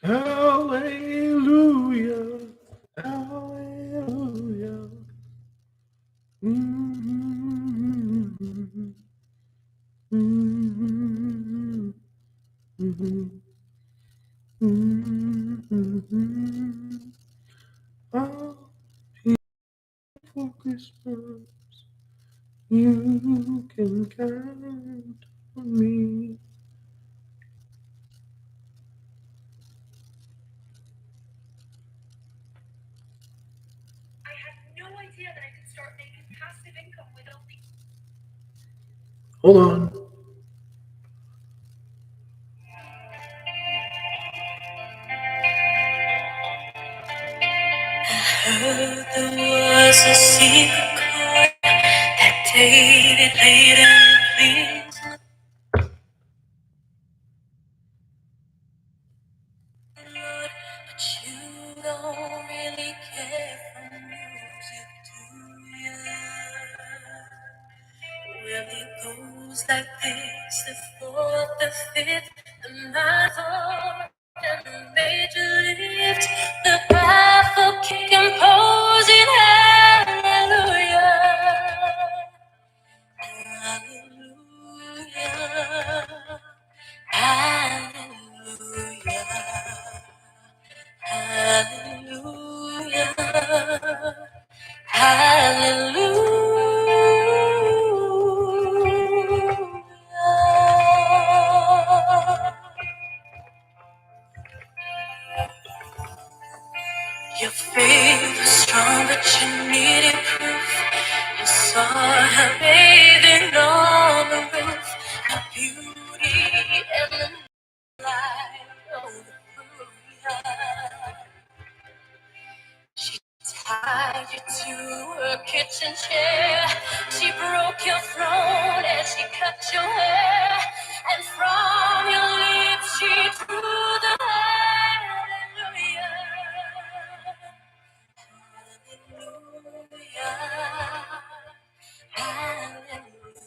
Hallelujah. Hallelujah. Mm-hmm. Mm-hmm. Mm-hmm. Mm-hmm. Oh, for Christmas, you can count on me. I had no idea that I could start making passive income with only. Hold on. Heard there was a secret chord that David played and pleased the Lord, but you don't really care for music, do you? Well, it goes like this: the fourth, the fifth, the minor, and the major lift, the baffled kick imposing hallelujah. Hallelujah, hallelujah, hallelujah, hallelujah. Your faith was strong, but you needed proof. You saw her bathing on the roof. Her beauty and the light overthrew. She tied you to her kitchen chair. She broke your throne and she cut your hair. And from your lips she drew the hallelujah. Hallelujah.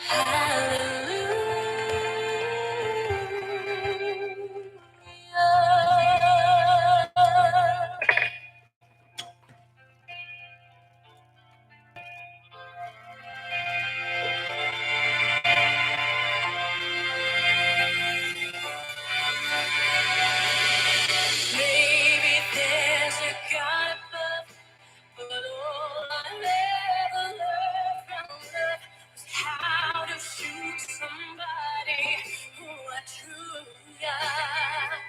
Hallelujah. Maybe there's a God above, but all I ever learned from love was how to shoot somebody who I truly am.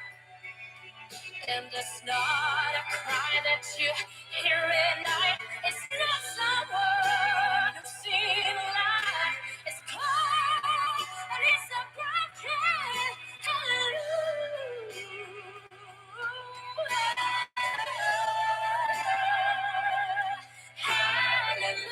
And it's not a cry that you hear at night. It's not someone who's seen light. It's cold and it's a broken hallelujah. Hallelujah.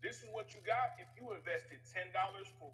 This is what you got if you invested $10 for.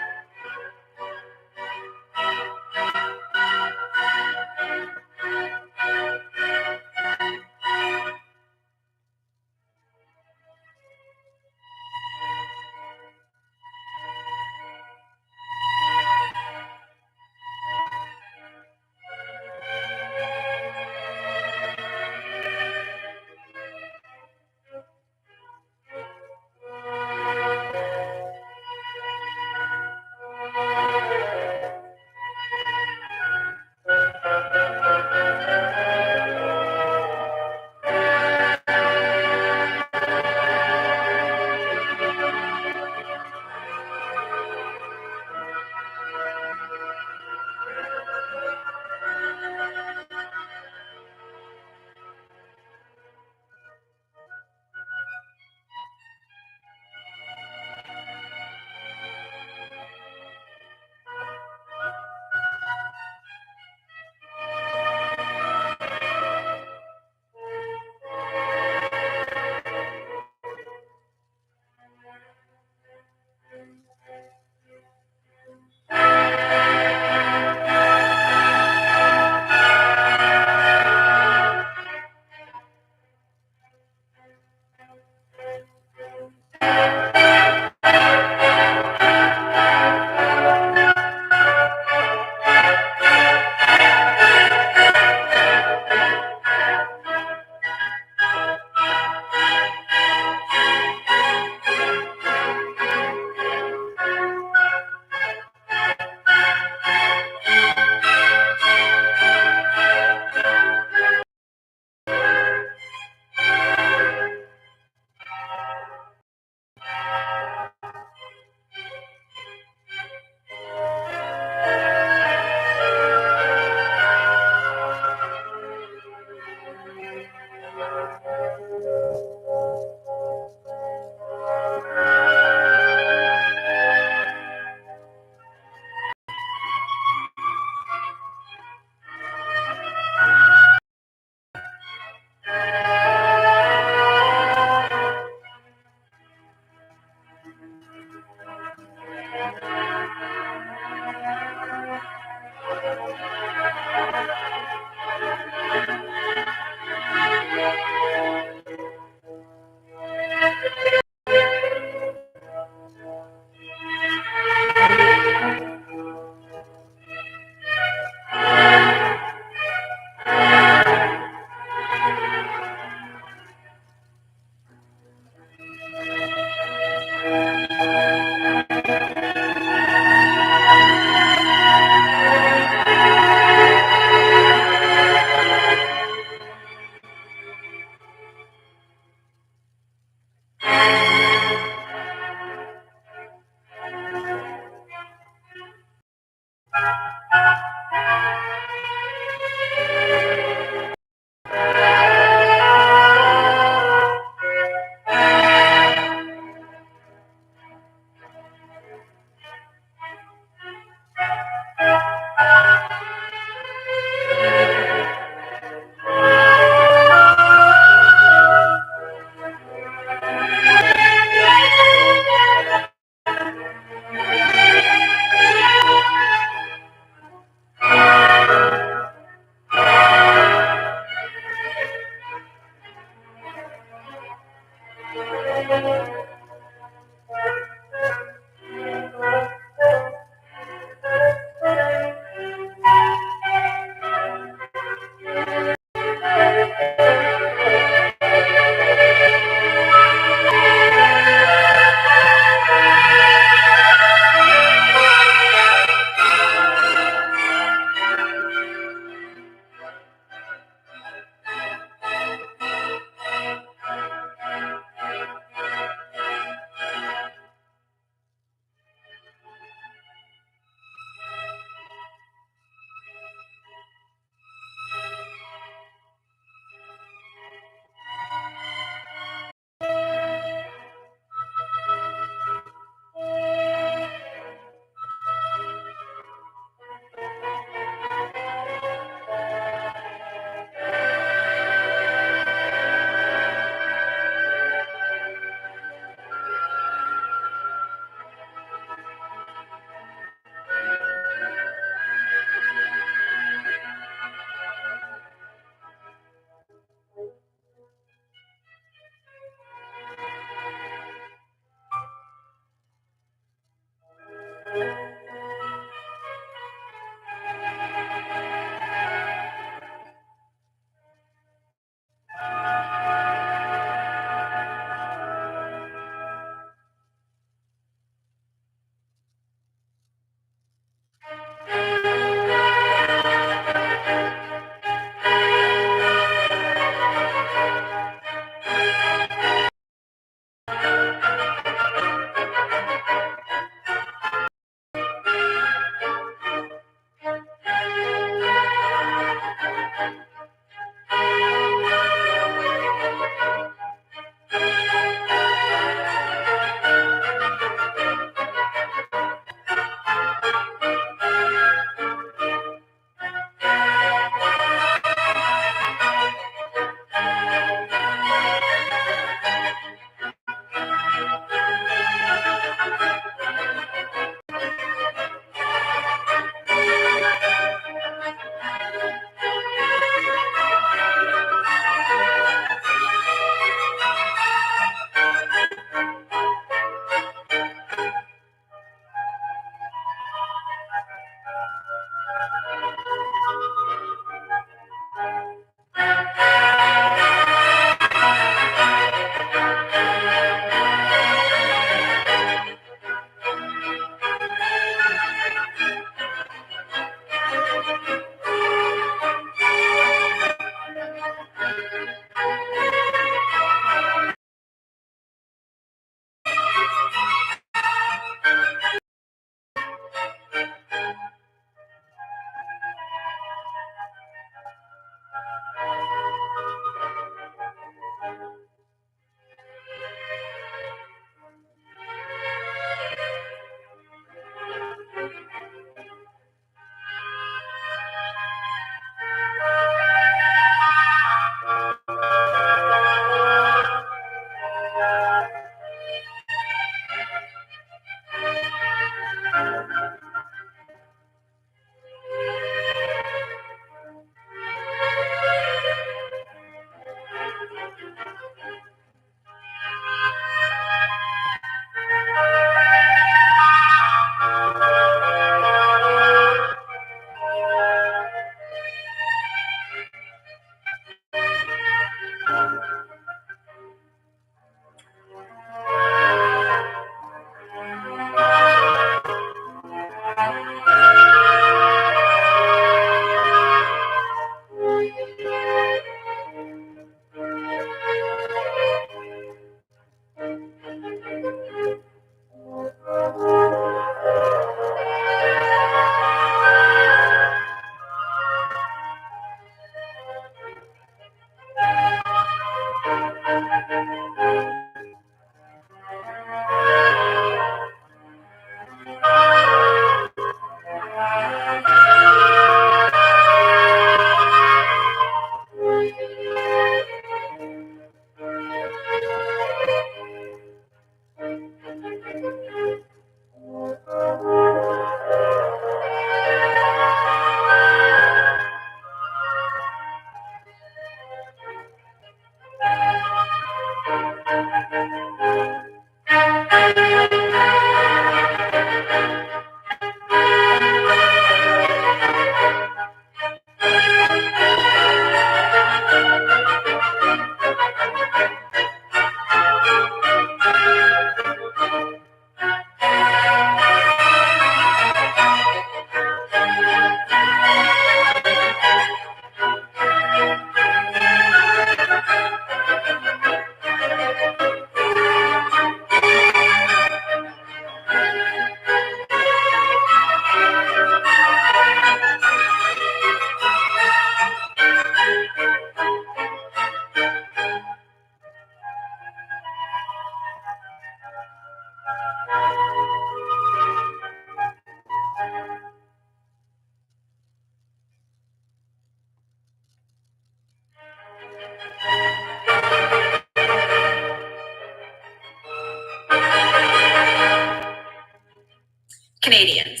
Canadians,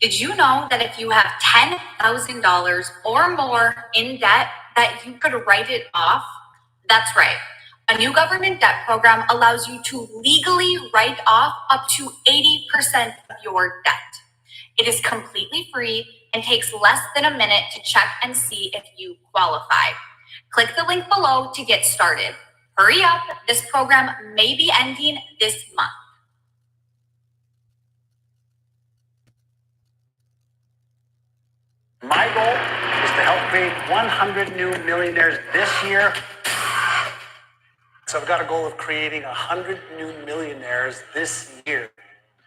did you know that if you have $10,000 or more in debt, that you could write it off? That's right. A new government debt program allows you to legally write off up to 80% of your debt. It is completely free and takes less than a minute to check and see if you qualify. Click the link below to get started. Hurry up, this program may be ending this month. My goal is to help create 100 new millionaires this year. So I've got a goal of creating 100 new millionaires this year.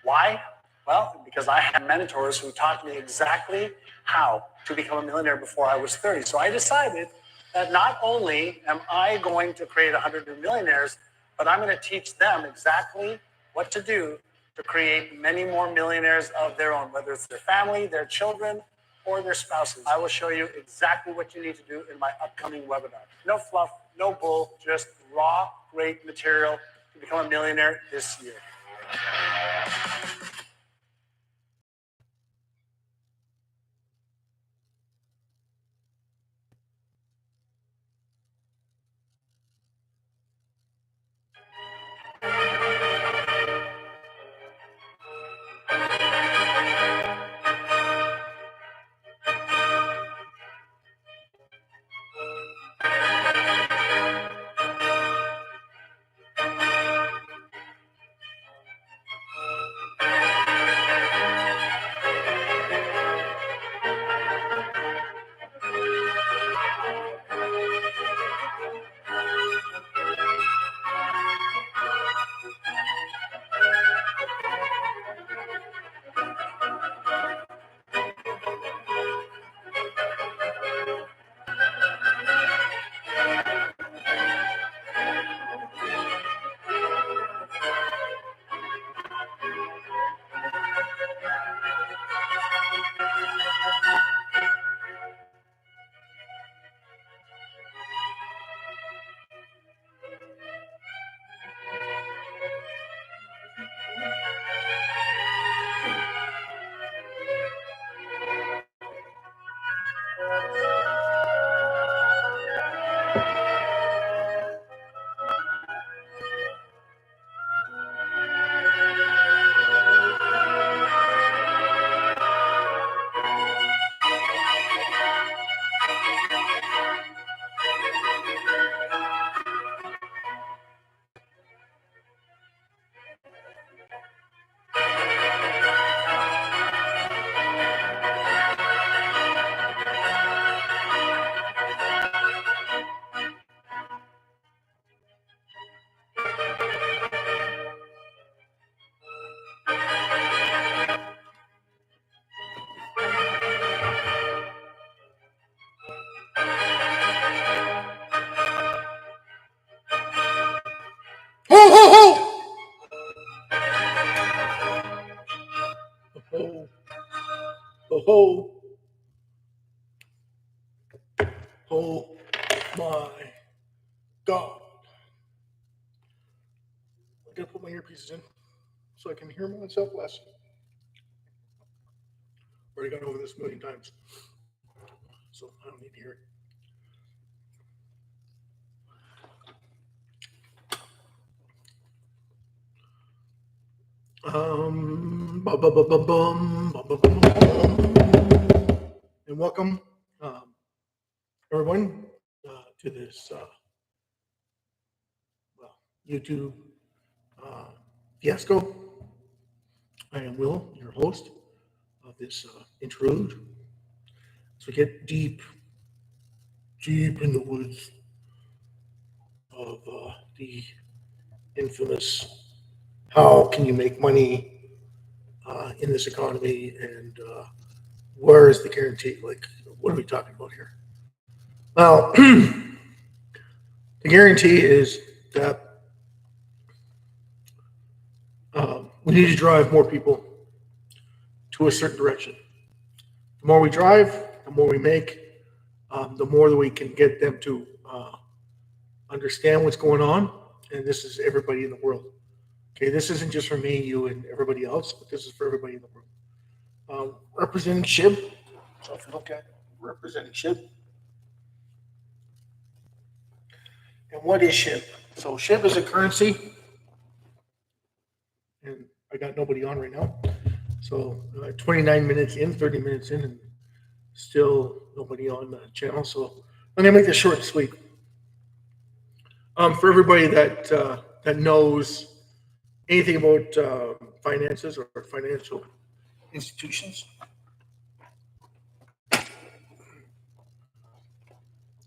Why? Well, because I had mentors who taught me exactly how to become a millionaire before I was 30. So I decided that not only am I going to create 100 new millionaires, but I'm going to teach them exactly what to do to create many more millionaires of their own, whether it's their family, their children, or their spouses. I will show you exactly what you need to do in my upcoming webinar. No fluff, no bull, just raw, great material to become a millionaire this year. Oh my God. I gotta put my earpieces in so I can hear myself less. Already gone over this a million times, so I don't need to hear it. And welcome, everyone, to this YouTube uh, fiasco. I am Will, your host of this interlude. As we get deep in the woods of the infamous how can you make money in this economy, and where is the guarantee? Like, what are we talking about here? Well, the guarantee is that we need to drive more people to a certain direction. The more we drive, the more we make, the more that we can get them to understand what's going on. And this is everybody in the world. Okay, this isn't just for me, you, and everybody else, but this is for everybody in the world. Representing SHIB. So if you look at representing SHIB. And what is SHIB? So SHIB is a currency. And I got nobody on right now. So 29 minutes in, 30 minutes in, and still nobody on the channel. So I'm gonna make this short and sweet. For everybody that knows anything about finances or financial institutions,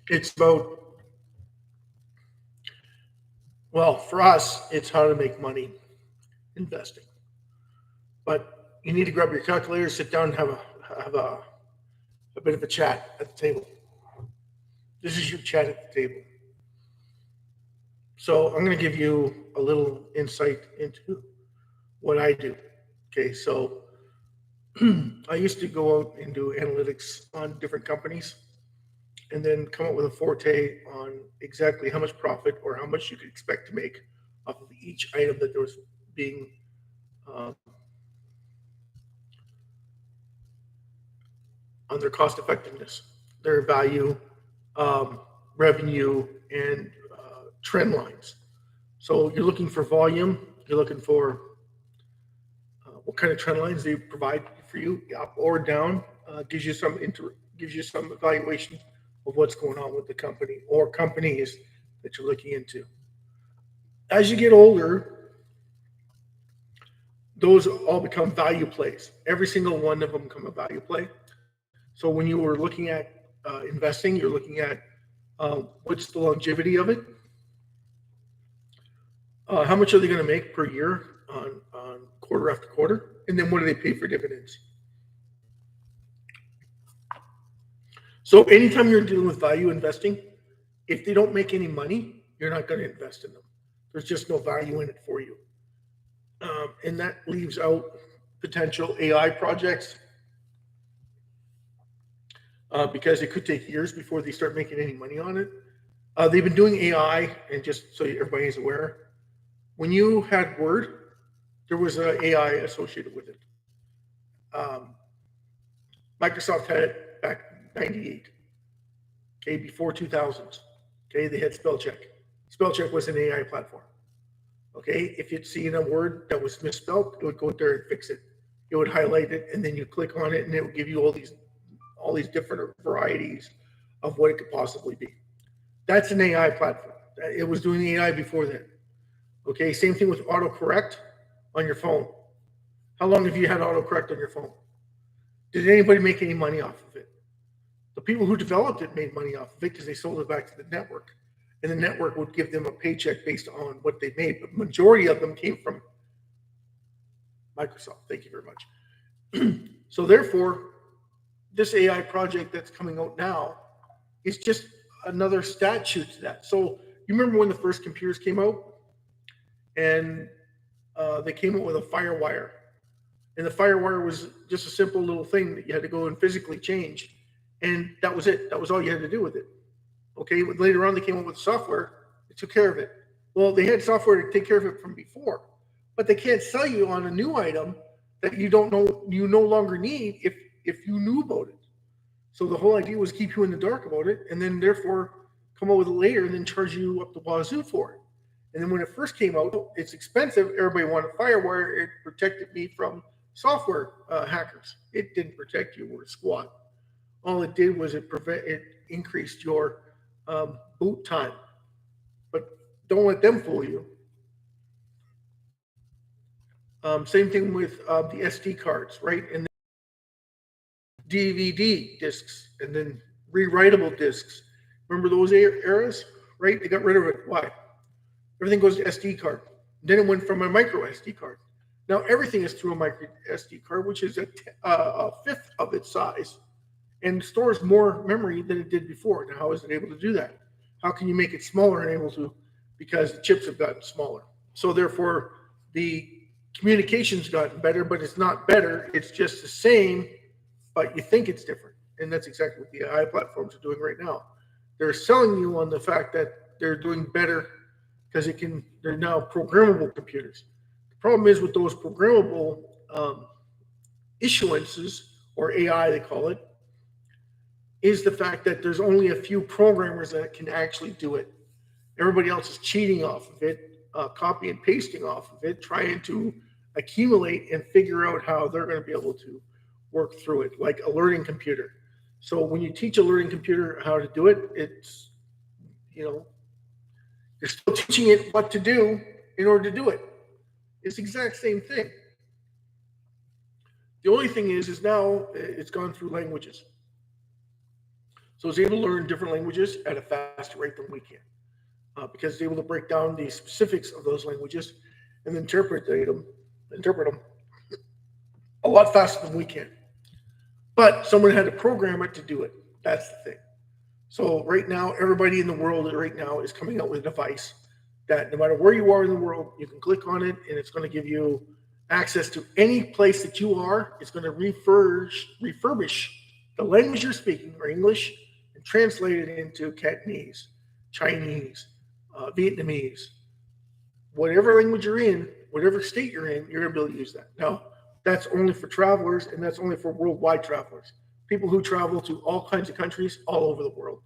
it's about, well, for us, it's how to make money investing. But you need to grab your calculator, sit down, and have a bit of a chat at the table. This is your chat at the table. So I'm going to give you a little insight into what I do. Okay, so I used to go out and do analytics on different companies and then come up with a forte on exactly how much profit or how much you could expect to make off of each item that there was being on their cost effectiveness, their value, revenue, and trend lines. So you're looking for volume, you're looking for what kind of trend lines they provide for you, up or down, gives you some evaluation of what's going on with the company or companies that you're looking into. As you get older, those all become value plays. Every single one of them become a value play. So when you were looking at investing, you're looking at what's the longevity of it, how much are they going to make per year on quarter after quarter, and then what do they pay for dividends. So anytime you're dealing with value investing, if they don't make any money, you're not going to invest in them. There's just no value in it for you. And that leaves out potential AI projects because it could take years before they start making any money on it. They've been doing AI, and just so everybody is aware, when you had Word, there was an AI associated with it. Microsoft had it back in '98, okay, before 2000s. Okay, they had spell check. Spell check was an AI platform. Okay, if you'd seen a word that was misspelled, it would go there and fix it. It would highlight it, and then you click on it, and it would give you all these different varieties of what it could possibly be. That's an AI platform. It was doing AI before then. Okay, same thing with autocorrect on your phone. How long have you had autocorrect on your phone? Did anybody make any money off of it? The people who developed it made money off of it because they sold it back to the network. And the network would give them a paycheck based on what they made. But the majority of them came from Microsoft. Thank you very much. So therefore, this AI project that's coming out now is just another statute to that. So you remember when the first computers came out? And they came out with a FireWire. And the firewire was just a simple little thing that you had to go and physically change. And that was it. That was all you had to do with it. Okay, but later on they came up with software that took care of it. Well, they had software to take care of it from before, but they can't sell you on a new item that you don't know, you no longer need if you knew about it. So the whole idea was keep you in the dark about it, and then therefore come up with it later and then charge you up the wazoo for it. And then when it first came out, it's expensive. Everybody wanted FireWire. It protected me from software hackers. It didn't protect you worth squat. All it did was it increased your boot time. But don't let them fool you. Same thing with the SD cards, right? And DVD discs, and then rewritable discs. Remember those eras, right? They got rid of it. Why? Everything goes to SD card. Then it went from a micro SD card. Now everything is through a micro SD card, which is a fifth of its size, and stores more memory than it did before. Now, how is it able to do that? How can you make it smaller and able to? Because the chips have gotten smaller. So therefore, the communication's gotten better, but it's not better. It's just the same, but you think it's different. And that's exactly what the AI platforms are doing right now. They're selling you on the fact that they're doing better because they're now programmable computers. The problem is with those programmable issuances, or AI they call it, is the fact that there's only a few programmers that can actually do it. Everybody else is cheating off of it, copy and pasting off of it, trying to accumulate and figure out how they're going to be able to work through it, like a learning computer. So when you teach a learning computer how to do it, it's, you're still teaching it what to do in order to do it. It's the exact same thing. The only thing is now it's gone through languages. So it's able to learn different languages at a faster rate than we can, because it's able to break down the specifics of those languages and interpret them a lot faster than we can. But someone had to program it to do it. That's the thing. So right now, everybody in the world right now is coming out with a device that no matter where you are in the world, you can click on it and it's going to give you access to any place that you are. It's going to refurbish the language you're speaking, or English, and translate it into Cantonese, Chinese, Vietnamese, whatever language you're in, whatever state you're in, you're going to be able to use that. Now, that's only for travelers, and that's only for worldwide travelers, people who travel to all kinds of countries all over the world.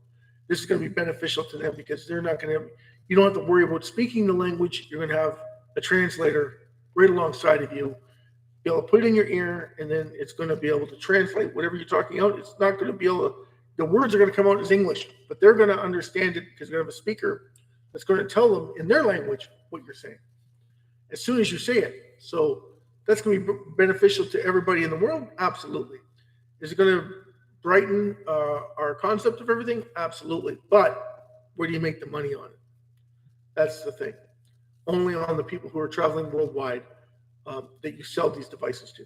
This is going to be beneficial to them because they're not going to, you don't have to worry about speaking the language. You're going to have a translator right alongside of you, be able to put it in your ear, and then it's going to be able to translate whatever you're talking out. It's not going to be able to, the words are going to come out as English, but they're going to understand it because they're going to have a speaker that's going to tell them in their language what you're saying as soon as you say it. So that's going to be beneficial to everybody in the world? Absolutely. Is it going to brighten our concept of everything? Absolutely. But where do you make the money on it? That's the thing. Only on the people who are traveling worldwide that you sell these devices to.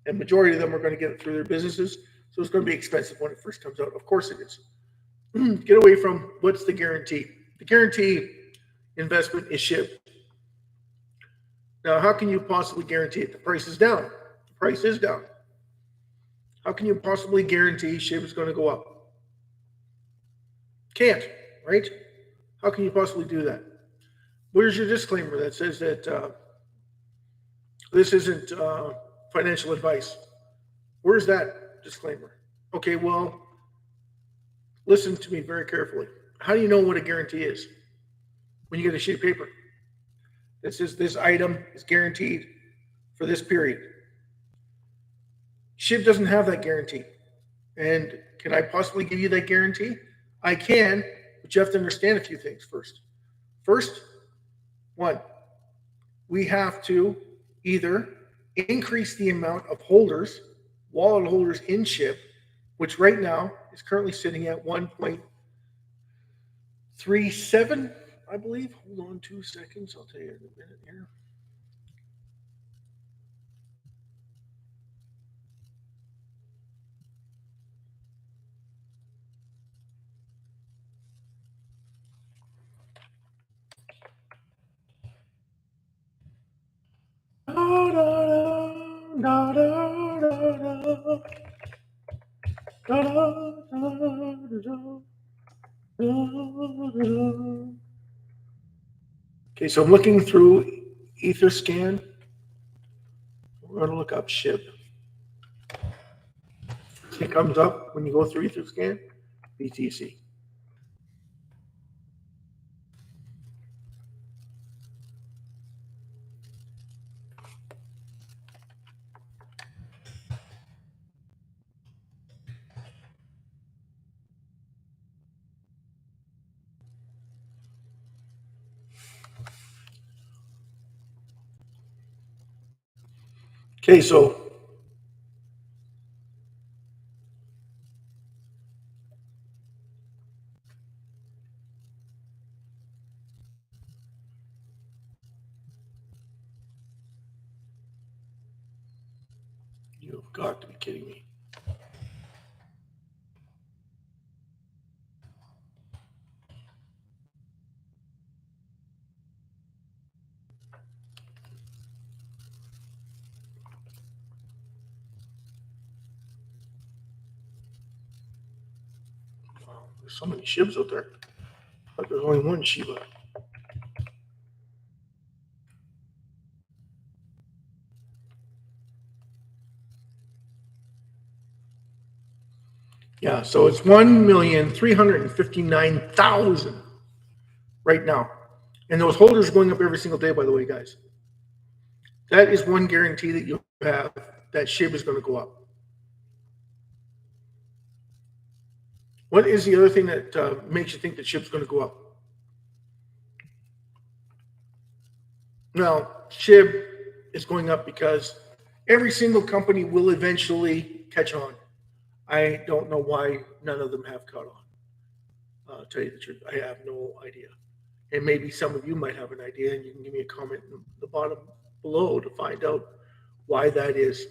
And majority of them are going to get it through their businesses. So it's going to be expensive when it first comes out. Of course it is. Get away from what's the guarantee. The guarantee investment is SHIB. Now, how can you possibly guarantee it? The price is down. The price is down. How can you possibly guarantee SHIB is going to go up? Can't, right? How can you possibly do that? Where's your disclaimer that says that this isn't financial advice? Where's that disclaimer? Okay, well, listen to me very carefully. How do you know what a guarantee is? When you get a sheet of paper that says this item is guaranteed for this period. SHIB doesn't have that guarantee. And can I possibly give you that guarantee? I can, but you have to understand a few things first. First, one, we have to either increase the amount of holders, wallet holders in SHIB, which right now is currently sitting at 1.37, I believe. Hold on 2 seconds. I'll tell you in a minute here. da, da, da, da, da. Okay, so I'm looking through Etherscan. We're going to look up SHIB. It comes up when you go through Etherscan, BTC. Okay, so you've got to be kidding me. Wow, there's so many SHIBs out there, but there's only one Shiba. Yeah, so it's 1,359,000 right now. And those holders are going up every single day, by the way, guys. That is one guarantee that you have that SHIB is going to go up. What is the other thing that makes you think that SHIB is going to go up? Now, SHIB is going up because every single company will eventually catch on. I don't know why none of them have caught on. I'll tell you the truth, I have no idea. And maybe some of you might have an idea, and you can give me a comment in the bottom below to find out why that is.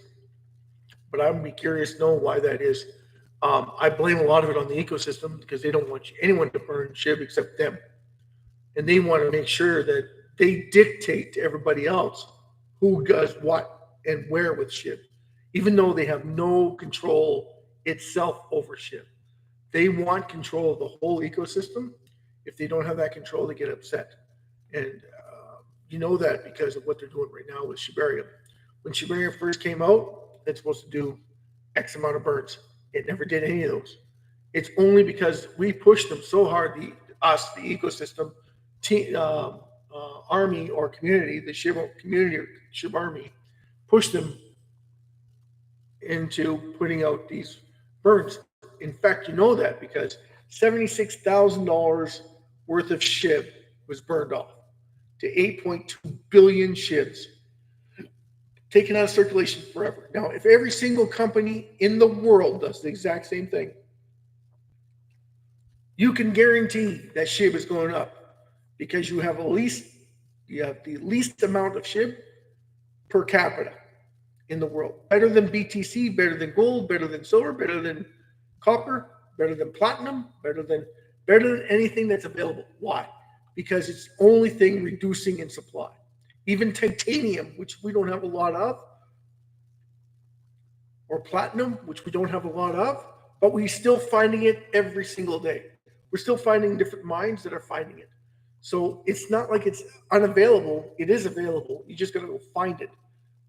But I would be curious to know why that is. I blame a lot of it on the ecosystem because they don't want anyone to burn SHIB except them. And they want to make sure that they dictate to everybody else who does what and where with SHIB, even though they have no control itself over SHIB. They want control of the whole ecosystem. If they don't have that control, they get upset. And you know that because of what they're doing right now with Shibarium. When Shibarium first came out, it's supposed to do X amount of burns. It never did any of those. It's only because we pushed them so hard, the ecosystem, army or community, the SHIB community or SHIB army, pushed them into putting out these burns. In fact, you know that because $76,000 worth of SHIB was burned off to 8.2 billion SHIBs taken out of circulation forever. Now, if every single company in the world does the exact same thing, you can guarantee that SHIB is going up because you have the least amount of SHIB per capita in the world. Better than BTC, better than gold, better than silver, better than copper, better than platinum, better than anything that's available. Why? Because it's the only thing reducing in supply. Even titanium, which we don't have a lot of, or platinum, which we don't have a lot of, but we're still finding it every single day. We're still finding different mines that are finding it. So it's not like it's unavailable. It is available. You just got to go find it.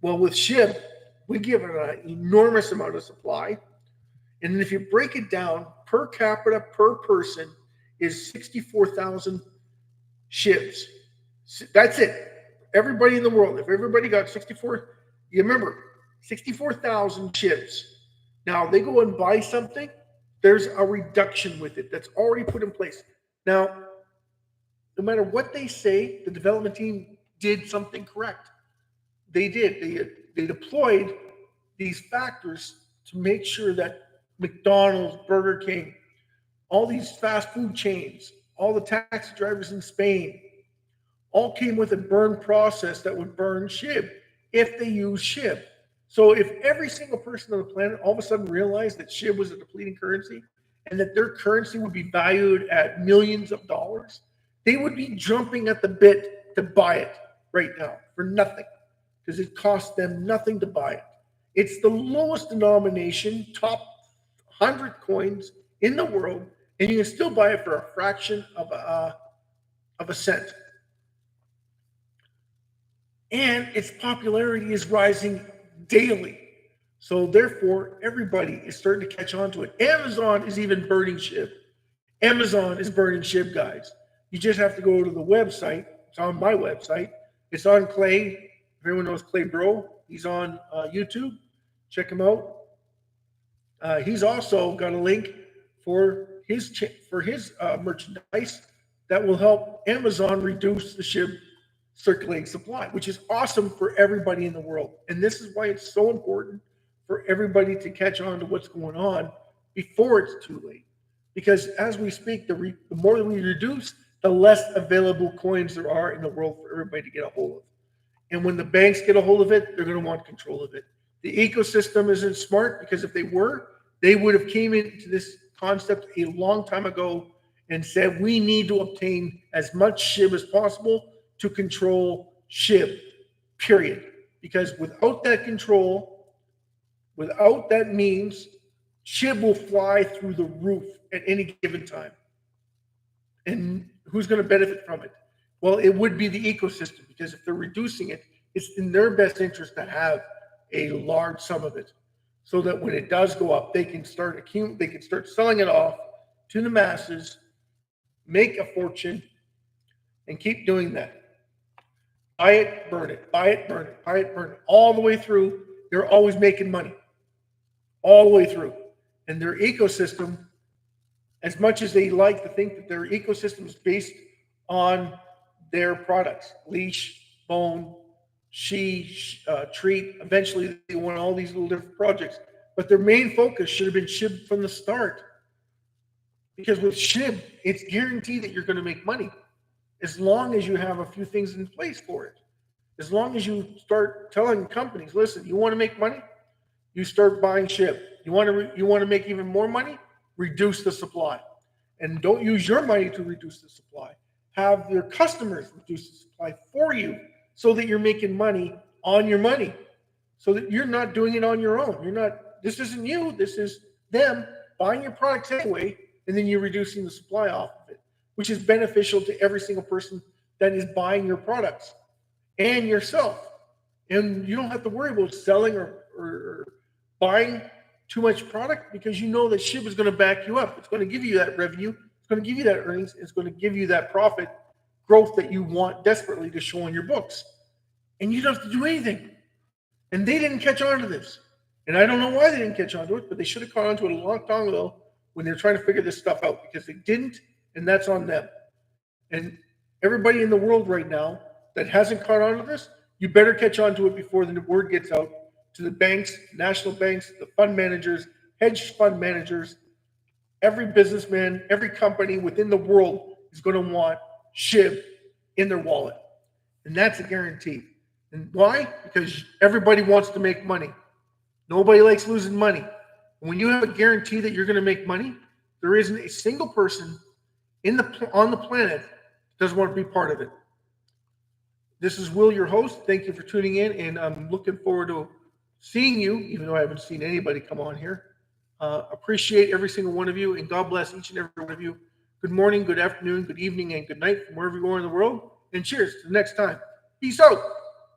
Well, with SHIB, we give it an enormous amount of supply. And then if you break it down, per capita, per person is 64,000 SHIBs. That's it. Everybody in the world, if everybody got 64, you remember, 64,000 SHIBs. Now, they go and buy something, there's a reduction with it that's already put in place. Now, no matter what they say, the development team did something correct. They did. They deployed these factors to make sure that McDonald's, Burger King, all these fast food chains, all the taxi drivers in Spain, all came with a burn process that would burn SHIB if they use SHIB. So if every single person on the planet all of a sudden realized that SHIB was a depleting currency and that their currency would be valued at millions of dollars, they would be jumping at the bit to buy it right now for nothing because it costs them nothing to buy it. It's the lowest denomination, top 100 coins in the world, and you can still buy it for a fraction of a cent. And its popularity is rising daily. So therefore, everybody is starting to catch on to it. Amazon is even burning SHIB. Amazon is burning SHIB, guys. You just have to go to the website. It's on my website. It's on Clay. If everyone knows Clay Bro, he's on YouTube. Check him out. He's also got a link for his merchandise that will help Amazon reduce the SHIB circulating supply, which is awesome for everybody in the world. And this is why it's so important for everybody to catch on to what's going on before it's too late. Because as we speak, the more that we reduce, the less available coins there are in the world for everybody to get a hold of. And when the banks get a hold of it, they're going to want control of it. The ecosystem isn't smart, because if they were, they would have came into this concept a long time ago and said, we need to obtain as much SHIB as possible to control SHIB, period. Because without that control, without that means, SHIB will fly through the roof at any given time. And who's going to benefit from it? Well, it would be the ecosystem, because if they're reducing it, it's in their best interest to have a large sum of it, so that when it does go up, they can start selling it off to the masses, make a fortune, and keep doing that. Buy it, burn it, buy it, burn it, buy it, burn it, all the way through. They're always making money, all the way through. And their ecosystem, as much as they like to think that their ecosystem is based on their products, leash, bone, treat, eventually they want all these little different projects. But their main focus should have been SHIB from the start. Because with SHIB, it's guaranteed that you're going to make money, as long as you have a few things in place for it. As long as you start telling companies, listen, you want to make money? You start buying SHIB. You want to make even more money? Reduce the supply. And don't use your money to reduce the supply. Have your customers reduce the supply for you, so that you're making money on your money, so that you're not doing it on your own. This isn't you, this is them buying your products anyway, and then you're reducing the supply off of it, which is beneficial to every single person that is buying your products and yourself. And you don't have to worry about selling or buying too much product, because you know that SHIB is going to back you up. It's going to give you that revenue, it's going to give you that earnings, it's going to give you that profit growth that you want desperately to show on your books. And you don't have to do anything. And they didn't catch on to this. And I don't know why they didn't catch on to it, but they should have caught on to it a long time ago when they're trying to figure this stuff out, because they didn't, and that's on them. And everybody in the world right now that hasn't caught on to this, you better catch on to it before the word gets out to the banks, national banks, the fund managers, hedge fund managers. Every businessman, every company within the world is going to want SHIB in their wallet. And that's a guarantee. And why? Because everybody wants to make money. Nobody likes losing money. And when you have a guarantee that you're going to make money, there isn't a single person on the planet that doesn't want to be part of it. This is Will, your host. Thank you for tuning in, and I'm looking forward to seeing you, even though I haven't seen anybody come on here. Appreciate every single one of you, and God bless each and every one of you. Good morning, good afternoon, good evening, and good night from wherever you are in the world. And cheers to the next time. Peace out.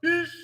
Peace.